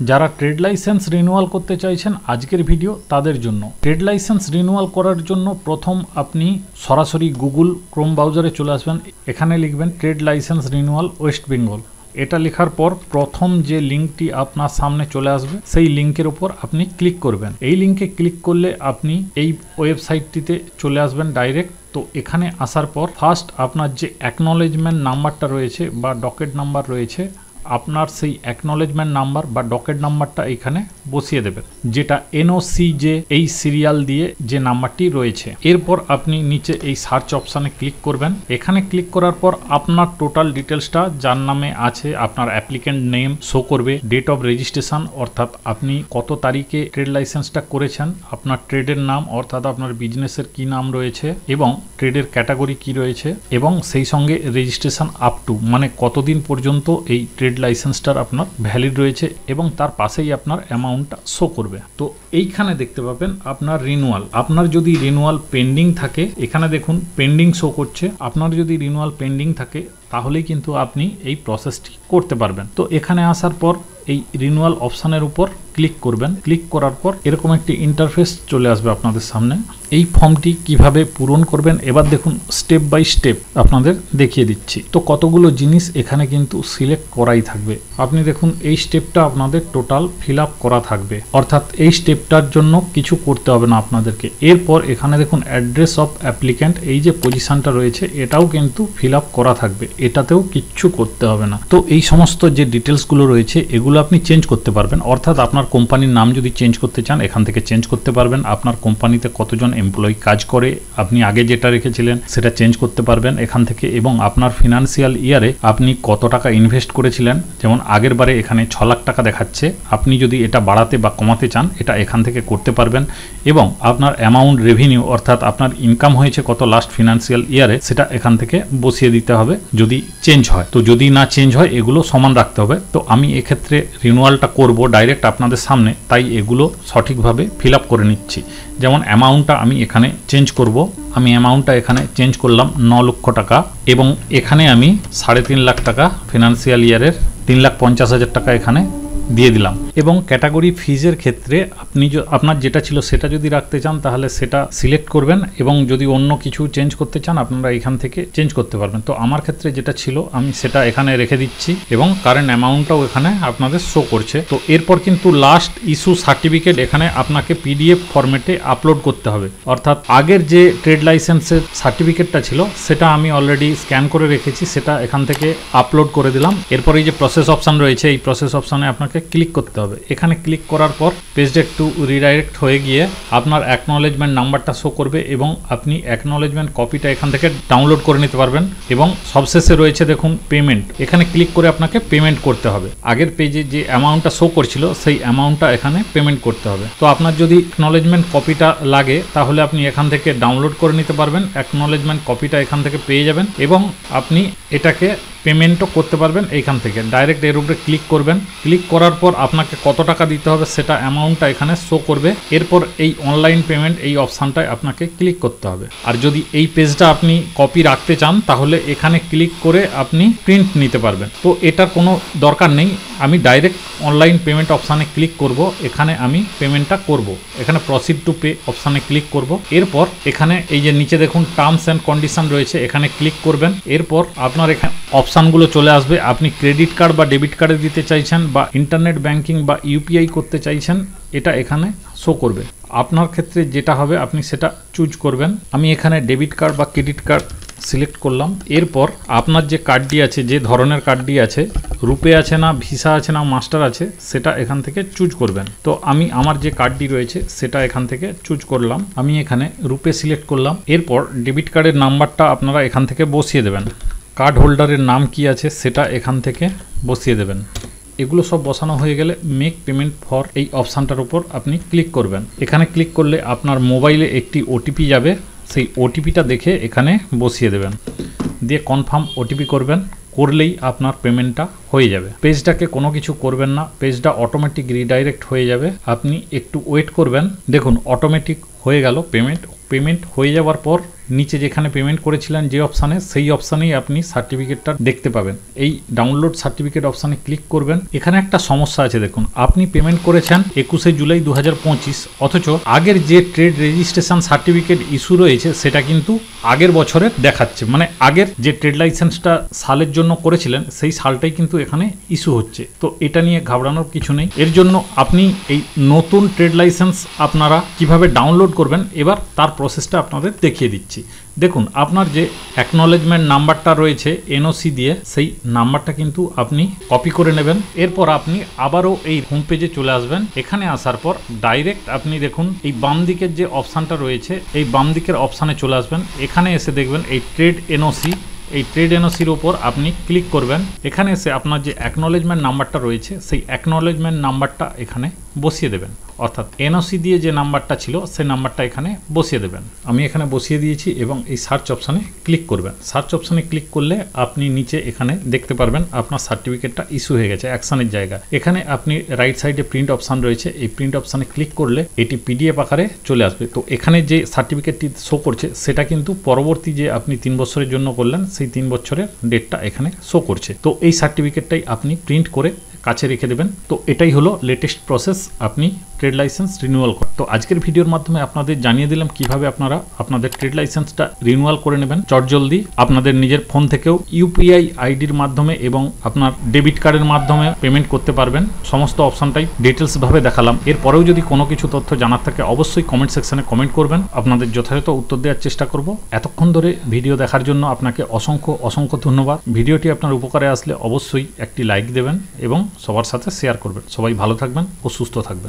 যারা trade licence renewal করতে চাইছেন আজকের ভিডিও তাদের জন্য। ট্রেড লাইসেন্স রিনিউয়াল করার জন্য প্রথম আপনি সরাসরি গুগল ক্রোম ব্রাউজারে চলে আসবেন। এখানে লিখবেন trade licence renewal West Bengal. এটা লেখার পর প্রথম যে লিঙ্কটি আপনার সামনে চলে আসবে সেই লিঙ্কের উপর আপনি ক্লিক করবেন। এই লিঙ্কে ক্লিক করলে আপনি এই ওয়েবসাইটটিতে চলে আসবেন ডাইরেক্ট। তো এখানে আসার পর ফার্স্ট আপনার যে অ্যাকনলেজমেন্ট নাম্বারটা রয়েছে বা ডকেট নাম্বার রয়েছে, আপনার সেই অ্যাকনলেজমেন্ট নাম্বার বা ডকেট নাম্বারটা এখানে বসিয়ে দেবেন, যেটা এনওসি যে এই সিরিয়াল দিয়ে যে নাম্বারটি রয়েছে। এরপর আপনি নিচে এই সার্চ অপশানে ক্লিক করবেন। এখানে ক্লিক করার পর আপনার টোটাল ডিটেলসটা যার নামে আছে, আপনার অ্যাপ্লিকেন্ট নেম শো করবে, ডেট অফ রেজিস্ট্রেশন অর্থাৎ আপনি কত তারিখে ট্রেড লাইসেন্সটা করেছেন, আপনার ট্রেডের নাম অর্থাৎ আপনার বিজনেসের কি নাম রয়েছে এবং ট্রেডের ক্যাটাগরি কি রয়েছে, এবং সেই সঙ্গে রেজিস্ট্রেশন আপ টু মানে কতদিন পর্যন্ত এই ট্রেড লাইসেন্সটার আপনার ভ্যালিড রয়েছে, এবং তার পাশেই আপনার অ্যামাউন্টটা শো করবে। তো এইখানে দেখতে পাবেন আপনার রিনিউয়াল। আপনার যদি রিনিউয়াল পেন্ডিং থাকে, এখানে দেখুন পেন্ডিং শো করছে। আপনার যদি রিনিউয়াল পেন্ডিং থাকে তাহলেই কিন্তু আপনি এই প্রসেসটি করতে পারবেন। তো এখানে আসার পর এই রিনিউয়াল অপশানের উপর ক্লিক করবেন। ক্লিক করার পর এরকম একটি ইন্টারফেস চলে আসবে আপনাদের সামনে। এই ফর্মটি কিভাবে পূরণ করবেন এবার দেখুন স্টেপ বাই স্টেপ আপনাদের দেখিয়ে দিচ্ছি। তো কতগুলো জিনিস এখানে কিন্তু সিলেক্ট করাই থাকবে। আপনি দেখুন এই স্টেপটা আপনাদের টোটাল ফিল আপ করা থাকবে, অর্থাৎ এই স্টেপটার জন্য কিছু করতে হবে না আপনাদেরকে। এরপর এখানে দেখুন অ্যাড্রেস অফ অ্যাপ্লিক্যান্ট, এই যে পজিশনটা রয়েছে এটাও কিন্তু ফিল আপ করা থাকবে, এটাতেও কিচ্ছু করতে হবে না। তো এই সমস্ত যে ডিটেলসগুলো রয়েছে এগুলো আপনি চেঞ্জ করতে পারবেন, অর্থাৎ আপনার কোম্পানির নাম যদি চেঞ্জ করতে চান এখান থেকে চেঞ্জ করতে পারবেন। আপনার কোম্পানিতে কতজন এমপ্লয়ি কাজ করে আপনি আগে যেটা রেখেছিলেন সেটা চেঞ্জ করতে পারবেন এখান থেকে, এবং আপনার ফিনান্সিয়াল ইয়ারে আপনি কত টাকা ইনভেস্ট করেছিলেন, যেমন আগের বারে এখানে 6 লাখ টাকা দেখাচ্ছে, আপনি যদি এটা বাড়াতে বা কমাতে চান এটা এখান থেকে করতে পারবেন। এবং আপনার অ্যামাউন্ট রেভিনিউ অর্থাৎ আপনার ইনকাম হয়েছে কত লাস্ট ফিনান্সিয়াল ইয়ারে সেটা এখান থেকে বসিয়ে দিতে হবে যদি চেঞ্জ হয়। তো যদি না চেঞ্জ হয় এগুলো সমান রাখতে হবে। তো আমি এক্ষেত্রে রিনিউয়ালটা করব ডাইরেক্ট আপনাদের সামনে, তাই এগুলো সঠিকভাবে ফিল আপ করে নিচ্ছি। যেমন অ্যামাউন্টটা আমি এখানে চেঞ্জ করব। আমি অ্যামাউন্টটা এখানে চেঞ্জ করলাম 9 লক্ষ টাকা, এবং এখানে আমি 3.5 লাখ টাকা ফিনান্সিয়াল ইয়ারের 3,50,000 টাকা এখানে দিয়ে দিলাম। এবং ক্যাটাগরি ফিজের ক্ষেত্রে আপনি আপনার যেটা ছিল সেটা যদি রাখতে চান তাহলে সেটা সিলেক্ট করবেন, এবং যদি অন্য কিছু চেঞ্জ করতে চান আপনারা এখান থেকে চেঞ্জ করতে পারবেন। তো আমার ক্ষেত্রে যেটা ছিল আমি সেটা এখানে রেখে দিচ্ছি, এবং কারেন্ট অ্যামাউন্টটাও এখানে আপনাদের শো করছে। তো এরপর কিন্তু লাস্ট ইস্যু সার্টিফিকেট এখানে আপনাকে পিডিএফ ফরম্যাটে আপলোড করতে হবে, অর্থাৎ আগের যে ট্রেড লাইসেন্সের সার্টিফিকেটটা ছিল সেটা আমি অলরেডি স্ক্যান করে রেখেছি, সেটা এখান থেকে আপলোড করে দিলাম। এরপর এই যে প্রসেস অপশান রয়েছে এই প্রসেস অপশানে আপনাকে ক্লিক করতে হবে। এখানে ক্লিক করার পর পেজটা একটু রিডাইরেক্ট হয়ে গিয়ে আপনার অ্যাকনলেজমেন্ট নাম্বারটা শো করবে, এবং আপনি অ্যাকনলেজমেন্ট কপিটা এখান থেকে ডাউনলোড করে নিতে পারবেন। এবং সবশেষে রয়েছে দেখুন পেমেন্ট, এখানে ক্লিক করে আপনাকে পেমেন্ট করতে হবে। আগের পেজে যে অ্যামাউন্টটা শো করছিল সেই অ্যামাউন্টটা এখানে পেমেন্ট করতে হবে। তো আপনার যদি অ্যাকনলেজমেন্ট কপিটা লাগে তাহলে আপনি এখান থেকে ডাউনলোড করে নিতে পারবেন, অ্যাকনলেজমেন্ট কপিটা এখান থেকে পেয়ে যাবেন, এবং আপনি এটাকে পেমেন্টও করতে পারবেন এইখান থেকে। ডাইরেক্ট এর উপরে ক্লিক করবেন। ক্লিক করার পর আপনাকে কত টাকা দিতে হবে সেটা অ্যামাউন্টটা এখানে শো করবে। এরপর এই অনলাইন পেমেন্ট এই অপশানটায় আপনাকে ক্লিক করতে হবে। আর যদি এই পেজটা আপনি কপি রাখতে চান তাহলে এখানে ক্লিক করে আপনি প্রিন্ট নিতে পারবেন। তো এটার কোনো দরকার নেই, আমি ডাইরেক্ট অনলাইন পেমেন্ট অপশানে ক্লিক করব। এখানে আমি পেমেন্টটা করব, এখানে প্রসিড টু পে অপশানে ক্লিক করব। এরপর এখানে এই যে নিচে দেখুন টার্মস অ্যান্ড কন্ডিশন রয়েছে, এখানে ক্লিক করবেন। এরপর আপনার এখানে অপশানগুলো চলে আসবে। আপনি ক্রেডিট কার্ড বা ডেবিট কার্ডে দিতে চাইছেন, বা ইন্টারনেট ব্যাংকিং বা ইউপিআই করতে চাইছেন, এটা এখানে শো করবে। আপনার ক্ষেত্রে যেটা হবে আপনি সেটা চুজ করবেন। আমি এখানে ডেবিট কার্ড বা ক্রেডিট কার্ড সিলেক্ট করলাম। এরপর আপনার যে কার্ডটি আছে, যে ধরনের কার্ডটি আছে, রুপে আছে না ভিসা আছে না মাস্টার আছে, সেটা এখান থেকে চুজ করবেন। তো আমি আমার যে কার্ডটি রয়েছে সেটা এখান থেকে চুজ করলাম। আমি এখানে রুপে সিলেক্ট করলাম। এরপর ডেবিট কার্ডের নাম্বারটা আপনারা এখান থেকে বসিয়ে দেবেন। কার্ড হোল্ডারের নাম কি আছে সেটা এখান থেকে বসিয়ে দেবেন। এগুলো সব বসানো হয়ে গেলে মেক পেমেন্ট ফর এই অপশানটার উপর আপনি ক্লিক করবেন। এখানে ক্লিক করলে আপনার মোবাইলে একটি ওটিপি যাবে, সেই ওটিপিটা দেখে এখানে বসিয়ে দেবেন, দিয়ে কনফার্ম ওটিপি করবেন। করলেই আপনার পেমেন্টটা হয়ে যাবে। পেজটাকে কোনো কিছু করবেন না, পেজটা অটোমেটিক রিডাইরেক্ট হয়ে যাবে। আপনি একটু ওয়েট করবেন, দেখুন অটোমেটিক হয়ে গেল পেমেন্ট হয়ে যাওয়ার পর নিচে যেখানে পেমেন্ট করেছিলেন যে অপশানে, সেই অপশানেই আপনি সার্টিফিকেটটা দেখতে পাবেন। এই ডাউনলোড সার্টিফিকেট অপশানে ক্লিক করবেন। এখানে একটা সমস্যা আছে, দেখুন আপনি পেমেন্ট করেছেন 21শে জুলাই 2025, অথচ আগের যে ট্রেড রেজিস্ট্রেশন সার্টিফিকেট ইস্যু রয়েছে সেটা কিন্তু আগের বছরের দেখাচ্ছে, মানে আগের যে ট্রেড লাইসেন্সটা সালের জন্য করেছিলেন সেই সালটাই কিন্তু এখানে ইস্যু হচ্ছে। তো এটা নিয়ে ঘাবড়ানোর কিছু নেই। এর জন্য আপনি এই নতুন ট্রেড লাইসেন্স আপনারা কিভাবে ডাউনলোড করবেন এবার তার প্রসেসটা আপনাদের দেখিয়ে দিচ্ছি। দেখুন আপনার যে অ্যাকনলেজমেন্ট নাম্বারটা রয়েছে এনওসি দিয়ে, সেই নাম্বারটা কিন্তু আপনি কপি করে নেবেন। এরপর আপনি আবারও এই হোম পেজে চলে আসবেন। এখানে আসার পর ডাইরেক্ট আপনি দেখুন এই বাম দিকের যে অপশানটা রয়েছে, এই বাম দিকের অপশানে চলে আসবেন। এখানে এসে দেখবেন এই ট্রেড এনওসি, এই ট্রেড এনওসির উপর আপনি ক্লিক করবেন। এখানে এসে আপনার যে অ্যাকনলেজমেন্ট নাম্বারটা রয়েছে সেই অ্যাকনলেজমেন্ট নাম্বারটা এখানে বসিয়ে দেবেন, অর্থাৎ এনওসি দিয়ে যে নাম্বারটা ছিল সেই নাম্বারটা এখানে বসিয়ে দেবেন। আমি এখানে বসিয়ে দিয়েছি এবং এই সার্চ অপশানে ক্লিক করবেন। সার্চ অপশানে ক্লিক করলে আপনি নিচে এখানে দেখতে পারবেন আপনার সার্টিফিকেটটা ইস্যু হয়ে গেছে অ্যাকশনের জায়গা। এখানে আপনি রাইট সাইডে প্রিন্ট অপশান রয়েছে, এই প্রিন্ট অপশানে ক্লিক করলে এটি পিডিএফ আকারে চলে আসবে। তো এখানে যে সার্টিফিকেটটি শো করছে সেটা কিন্তু পরবর্তী যে আপনি 3 বছরের জন্য করলেন সেই 3 বছরের ডেটটা এখানে শো করছে। তো এই সার্টিফিকেটটাই আপনি প্রিন্ট করে কাছে রেখে দেবেন। তো এটাই হলো লেটেস্ট প্রসেস আপনি ট্রেড লাইসেন্স রিনিউয়াল করেন। তো আজকের ভিডিওর মাধ্যমে আপনাদের জানিয়ে দিলাম কিভাবে আপনারা আপনাদের ট্রেড লাইসেন্সটা রিনিউয়াল করে নেবেন চটজলদি। আপনাদের নিজের ফোন থেকেও ইউপিআই আইডির মাধ্যমে এবং আপনার ডেবিট কার্ডের মাধ্যমে পেমেন্ট করতে পারবেন। সমস্ত অপশনটাই ডিটেলস ভাবে দেখালাম। এরপরেও যদি কোনো কিছু তথ্য জানার থাকে অবশ্যই কমেন্ট সেকশনে কমেন্ট করবেন, আপনাদের যথাযথ উত্তর দেওয়ার চেষ্টা করব। এতক্ষণ ধরে ভিডিও দেখার জন্য আপনাকে অসংখ্য ধন্যবাদ। ভিডিওটি আপনার উপকারে আসলে অবশ্যই একটি লাইক দেবেন এবং সবার সাথে শেয়ার করবেন। সবাই ভালো থাকবেন ও সুস্থ থাকবেন।